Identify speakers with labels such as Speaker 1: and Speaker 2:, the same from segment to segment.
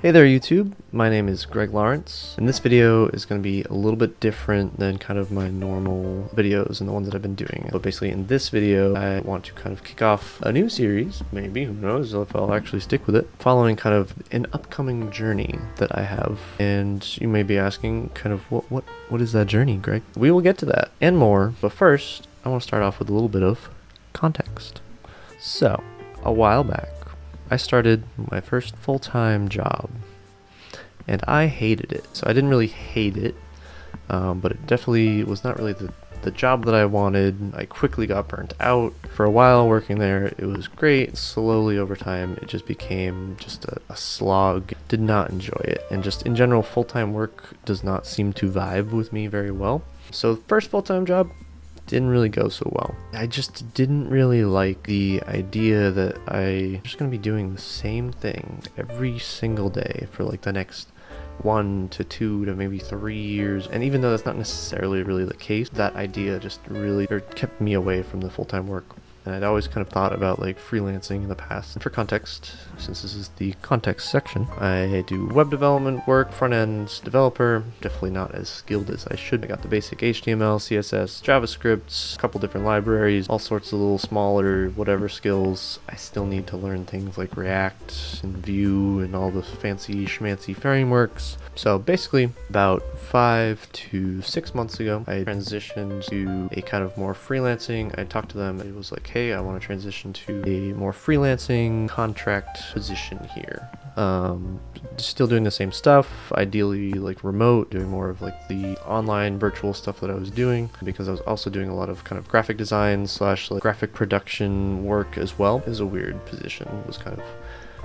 Speaker 1: Hey there YouTube, my name is Greg Lawrence, and this video is going to be a little bit different than kind of my normal videos and the ones that I've been doing. But basically in this video, I want to kind of kick off a new series, maybe, who knows if I'll actually stick with it, following kind of an upcoming journey that I have. And you may be asking kind of what is that journey, Greg? We will get to that and more, but first I want to start off with a little bit of context. So, a while back, I started my first full-time job, and I hated it. So I didn't really hate it, but it definitely was not really the job that I wanted. I quickly got burnt out. For a while working there, it was great. Slowly over time, it just became just a slog. Did not enjoy it, and just in general, full-time work does not seem to vibe with me very well. So first full-time job, didn't really go so well. I just didn't really like the idea that I'm just gonna be doing the same thing every single day for like the next 1 to 2 to maybe 3 years. And even though that's not necessarily really the case, that idea just really kept me away from the full-time work. And I'd always kind of thought about like freelancing in the past. And for context, since this is the context section, I do web development work, front-end developer, definitely not as skilled as I should. I got the basic HTML, CSS, JavaScript, a couple different libraries, all sorts of little smaller whatever skills. I still need to learn things like React and Vue and all the fancy schmancy frameworks. So basically about 5 to 6 months ago, I transitioned to a kind of more freelancing. I talked to them, it was like, hey, I want to transition to a more freelancing contract position here. Still doing the same stuff, ideally like remote, doing more of like the online virtual stuff that I was doing, because I was also doing a lot of kind of graphic design slash like graphic production work as well. It was a weird position. It was kind of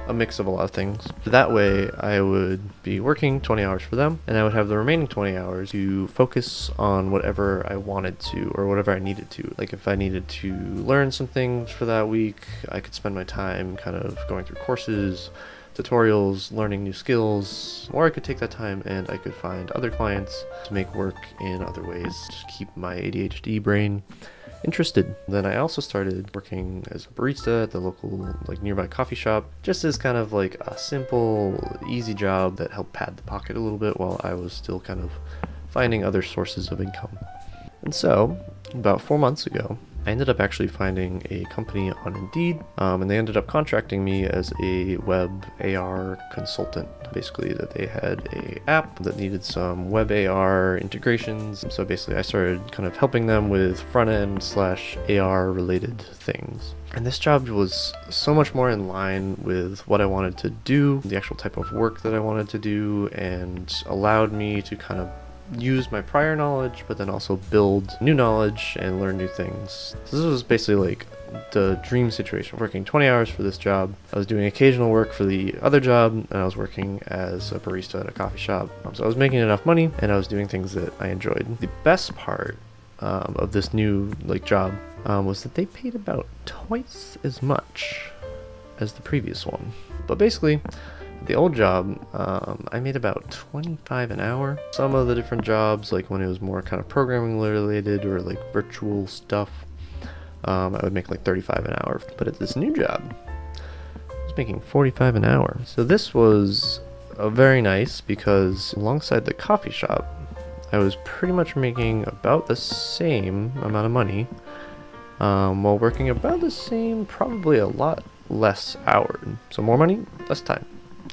Speaker 1: a mix of a lot of things. That way I would be working 20 hours for them, and I would have the remaining 20 hours to focus on whatever I wanted to or whatever I needed to. Like if I needed to learn some things for that week, I could spend my time kind of going through courses, tutorials, learning new skills, or I could take that time and I could find other clients to make work in other ways to keep my ADHD brain interested. Then I also started working as a barista at the local like nearby coffee shop, just as kind of like a simple, easy job that helped pad the pocket a little bit while I was still kind of finding other sources of income. And so, about 4 months ago, I ended up actually finding a company on Indeed, and they ended up contracting me as a web AR consultant. Basically, that they had a app that needed some web AR integrations. So basically, I started kind of helping them with front-end slash AR related things. And this job was so much more in line with what I wanted to do, the actual type of work that I wanted to do, and allowed me to kind of use my prior knowledge, but then also build new knowledge and learn new things. So this was basically like the dream situation. Working 20 hours for this job, I was doing occasional work for the other job, and I was working as a barista at a coffee shop. So I was making enough money, and I was doing things that I enjoyed. The best part of this new like job was that they paid about twice as much as the previous one. But basically, the old job, I made about 25 an hour. Some of the different jobs, like when it was more kind of programming related or like virtual stuff, I would make like 35 an hour. But at this new job, I was making 45 an hour. So this was very nice because alongside the coffee shop, I was pretty much making about the same amount of money while working about the same, probably a lot less hours. So more money, less time.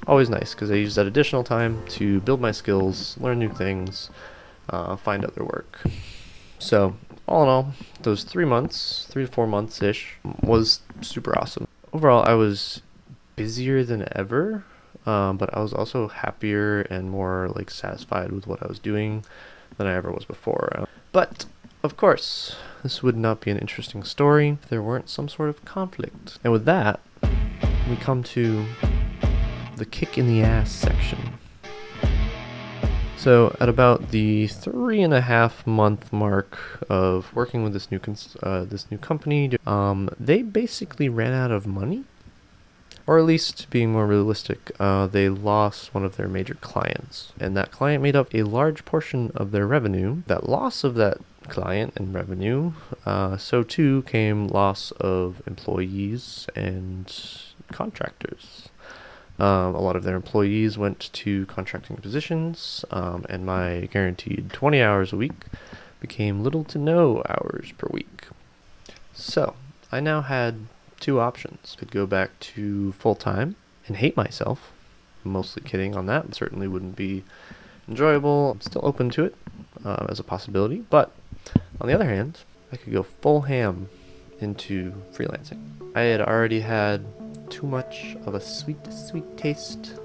Speaker 1: Always nice, because I use that additional time to build my skills, learn new things, find other work. So all in all, those 3 months, 3 to 4 months-ish, was super awesome. Overall, I was busier than ever, but I was also happier and more like satisfied with what I was doing than I ever was before. But of course, this would not be an interesting story if there weren't some sort of conflict. And with that, we come to the kick in the ass section. So at about the 3.5 month mark of working with this new company, they basically ran out of money, or at least being more realistic, they lost one of their major clients, and that client made up a large portion of their revenue. That loss of that client and revenue, so too came loss of employees and contractors. A lot of their employees went to contracting positions, and my guaranteed 20 hours a week became little to no hours per week. So I now had two options. Could go back to full-time and hate myself. I'm mostly kidding on that. It certainly wouldn't be enjoyable. I'm still open to it as a possibility. But on the other hand, I could go full ham into freelancing. I had already had too much of a sweet taste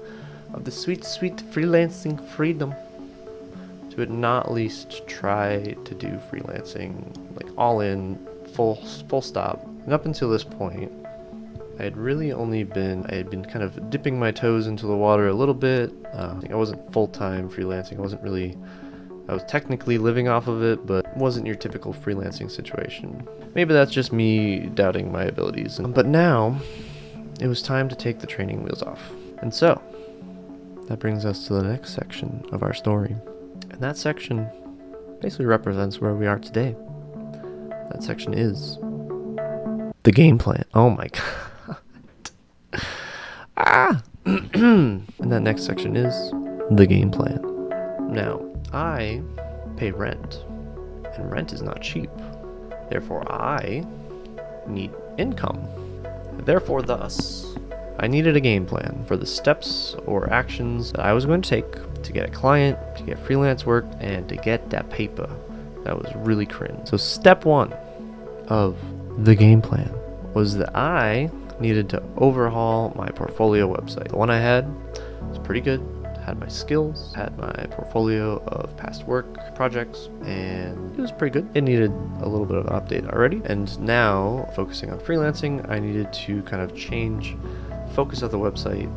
Speaker 1: of the sweet freelancing freedom to not at least try to do freelancing like all in, full stop. And up until this point, I had been kind of dipping my toes into the water a little bit. I wasn't full-time freelancing. I was technically living off of it, but it wasn't your typical freelancing situation. Maybe that's just me doubting my abilities. But now, it was time to take the training wheels off. And so, that brings us to the next section of our story. And that section basically represents where we are today. That section is the game plan. Oh my god. And that next section is the game plan. Now, I pay rent, and rent is not cheap. Therefore, I need income. Therefore, thus, I needed a game plan for the steps or actions that I was going to take to get a client, to get freelance work, and to get that paper. That was really cringe. So step one of the game plan was that I needed to overhaul my portfolio website. The one I had was pretty good. Had my skills, had my portfolio of past work projects, and it was pretty good. It needed a little bit of an update already, and now focusing on freelancing, I needed to kind of change focus of the website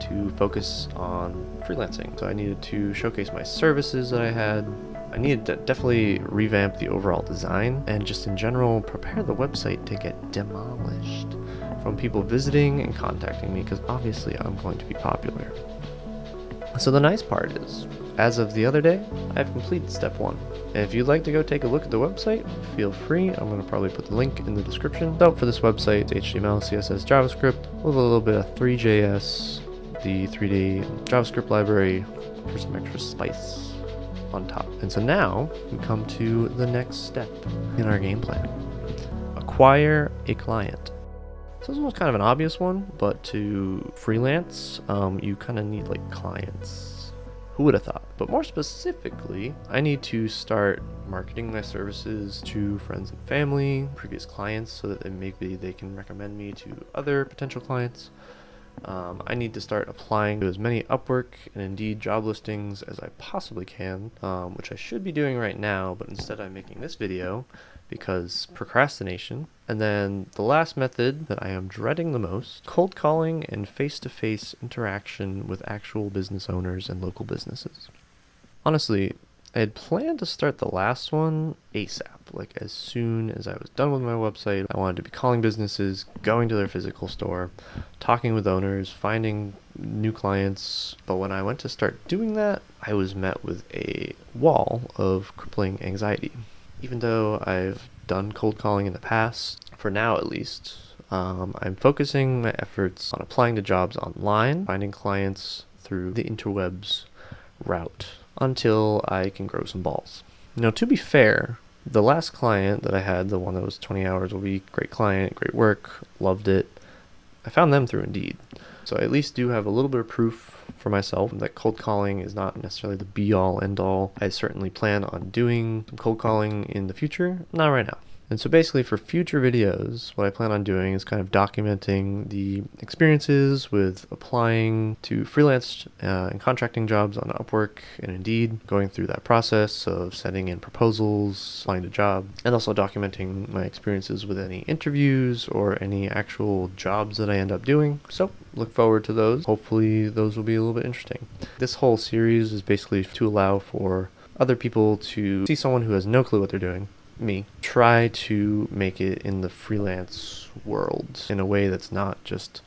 Speaker 1: to focus on freelancing. So I needed to showcase my services that I had. I needed to definitely revamp the overall design and just in general prepare the website to get demolished from people visiting and contacting me, because obviously I'm going to be popular. So the nice part is, as of the other day, I've completed step one. And if you'd like to go take a look at the website, feel free. I'm going to probably put the link in the description. So for this website, it's HTML, CSS, JavaScript, with a little bit of 3JS, the 3D JavaScript library for some extra spice on top. And so now we come to the next step in our game plan. Acquire a client. So this one's kind of an obvious one, but to freelance, you kind of need like clients. Who would have thought? But more specifically, I need to start marketing my services to friends and family, previous clients, so that maybe they can recommend me to other potential clients. I need to start applying to as many Upwork and Indeed job listings as I possibly can, which I should be doing right now, but instead I'm making this video because procrastination. And then the last method that I am dreading the most, cold calling and face-to-face interaction with actual business owners and local businesses. Honestly, I had planned to start the last one ASAP, like as soon as I was done with my website. I wanted to be calling businesses, going to their physical store, talking with owners, finding new clients. But when I went to start doing that, I was met with a wall of crippling anxiety. Even though I've done cold calling in the past, for now at least, I'm focusing my efforts on applying to jobs online, finding clients through the interwebs route until I can grow some balls. Now, to be fair, the last client that I had, the one that was 20 hours a week, great client, great work, loved it, I found them through Indeed. So I at least do have a little bit of proof for myself that cold calling is not necessarily the be-all, end-all. I certainly plan on doing some cold calling in the future, not right now. And so basically for future videos, what I plan on doing is kind of documenting the experiences with applying to freelance and contracting jobs on Upwork and Indeed, going through that process of sending in proposals, applying to jobs, and also documenting my experiences with any interviews or any actual jobs that I end up doing. So look forward to those. Hopefully those will be a little bit interesting. This whole series is basically to allow for other people to see someone who has no clue what they're doing, me, try to make it in the freelance world in a way that's not just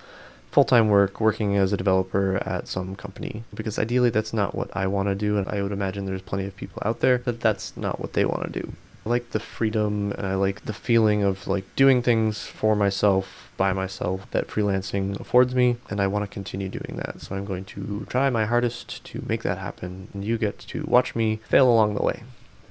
Speaker 1: full-time work, working as a developer at some company, because ideally that's not what I want to do, and I would imagine there's plenty of people out there that that's not what they want to do. like the freedom and I like the feeling of like doing things for myself, by myself, that freelancing affords me, and I want to continue doing that. So I'm going to try my hardest to make that happen, and you get to watch me fail along the way.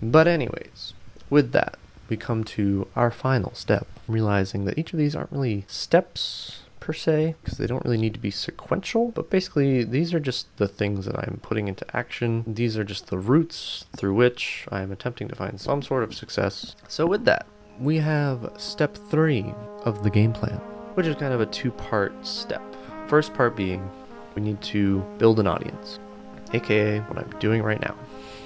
Speaker 1: But anyways, with that, we come to our final step, realizing that each of these aren't really steps per se, because they don't really need to be sequential, but basically these are just the things that I'm putting into action. These are just the routes through which I'm attempting to find some sort of success. So with that, we have step 3 of the game plan, which is kind of a 2-part step. First part being, we need to build an audience, aka what I'm doing right now.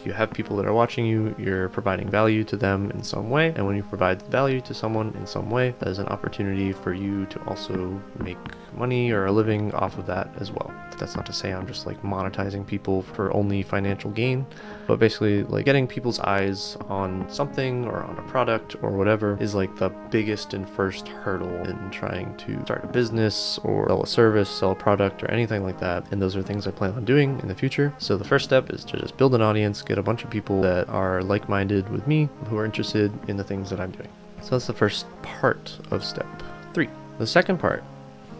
Speaker 1: You have people that are watching you, you're providing value to them in some way, and when you provide value to someone in some way, that is an opportunity for you to also make money or a living off of that as well. That's not to say I'm just like monetizing people for only financial gain, but basically like getting people's eyes on something or on a product or whatever is like the biggest and first hurdle in trying to start a business or sell a service, sell a product or anything like that. And those are things I plan on doing in the future. So the first step is to just build an audience, get a bunch of people that are like-minded with me, who are interested in the things that I'm doing. So that's the first part of step 3. The second part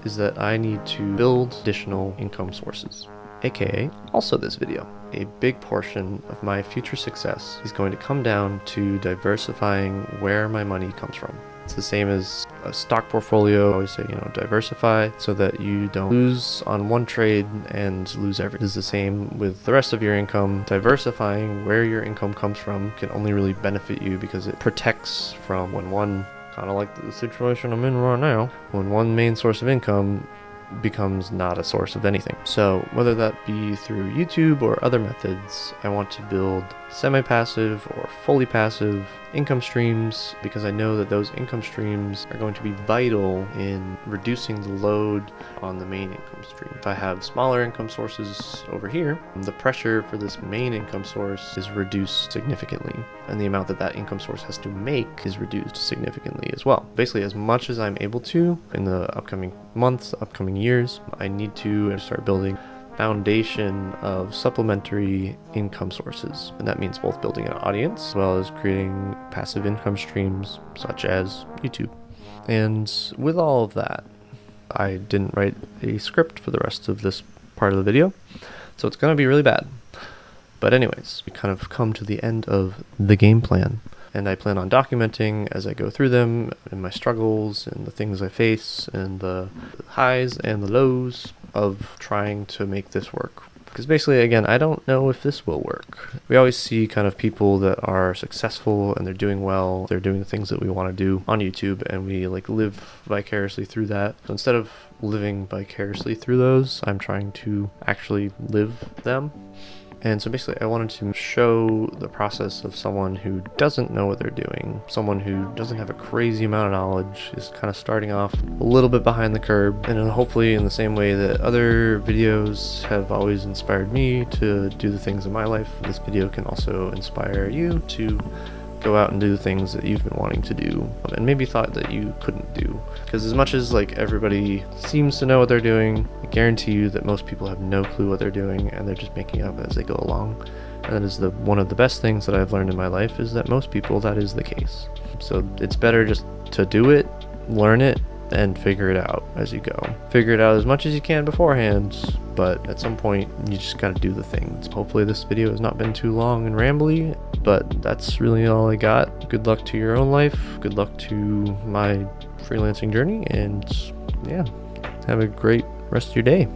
Speaker 1: is that I need to build additional income sources, aka also this video. A big portion of my future success is going to come down to diversifying where my money comes from. It's the same as a stock portfolio. I always say, diversify so that you don't lose on one trade and lose everything. It's the same with the rest of your income. Diversifying where your income comes from can only really benefit you because it protects from when one, kind of like the situation I'm in right now, when one main source of income becomes not a source of anything. So whether that be through YouTube or other methods, I want to build semi-passive or fully passive income streams, because I know that those income streams are going to be vital in reducing the load on the main income stream. If I have smaller income sources over here, the pressure for this main income source is reduced significantly, and the amount that that income source has to make is reduced significantly as well. Basically, as much as I'm able to in the upcoming months, upcoming years, I need to start building foundation of supplementary income sources, and that means both building an audience as well as creating passive income streams such as YouTube. And with all of that, I didn't write a script for the rest of this part of the video, so it's gonna be really bad. But anyways, we kind of come to the end of the game plan, and I plan on documenting as I go through them and my struggles and the things I face and the highs and the lows of trying to make this work. Because basically, again, I don't know if this will work. We always see kind of people that are successful and they're doing well, they're doing the things that we want to do on YouTube, and we like live vicariously through that. So instead of living vicariously through those, I'm trying to actually live them. And so basically I wanted to show the process of someone who doesn't know what they're doing, someone who doesn't have a crazy amount of knowledge, is kind of starting off a little bit behind the curb, and hopefully in the same way that other videos have always inspired me to do the things in my life, this video can also inspire you to go out and do the things that you've been wanting to do and maybe thought that you couldn't do. Because as much as like everybody seems to know what they're doing, I guarantee you that most people have no clue what they're doing and they're just making up as they go along. And that is one of the best things that I've learned in my life, is that most people that is the case. So it's better just to do it, learn it, and figure it out as you go. Figure it out as much as you can beforehand, but at some point you just gotta do the things. Hopefully this video has not been too long and rambly, but that's really all I got. Good luck to your own life, good luck to my freelancing journey, and yeah, have a great rest of your day.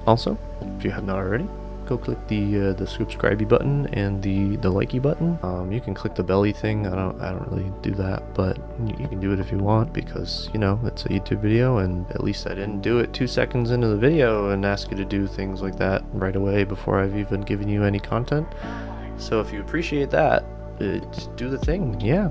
Speaker 1: Also, if you have not already, go click the subscribe button and the likey button. You can click the belly thing. I don't really do that, but you can do it if you want, because it's a YouTube video, and at least I didn't do it 2 seconds into the video and ask you to do things like that right away before I've even given you any content. So if you appreciate that, just do the thing. Yeah.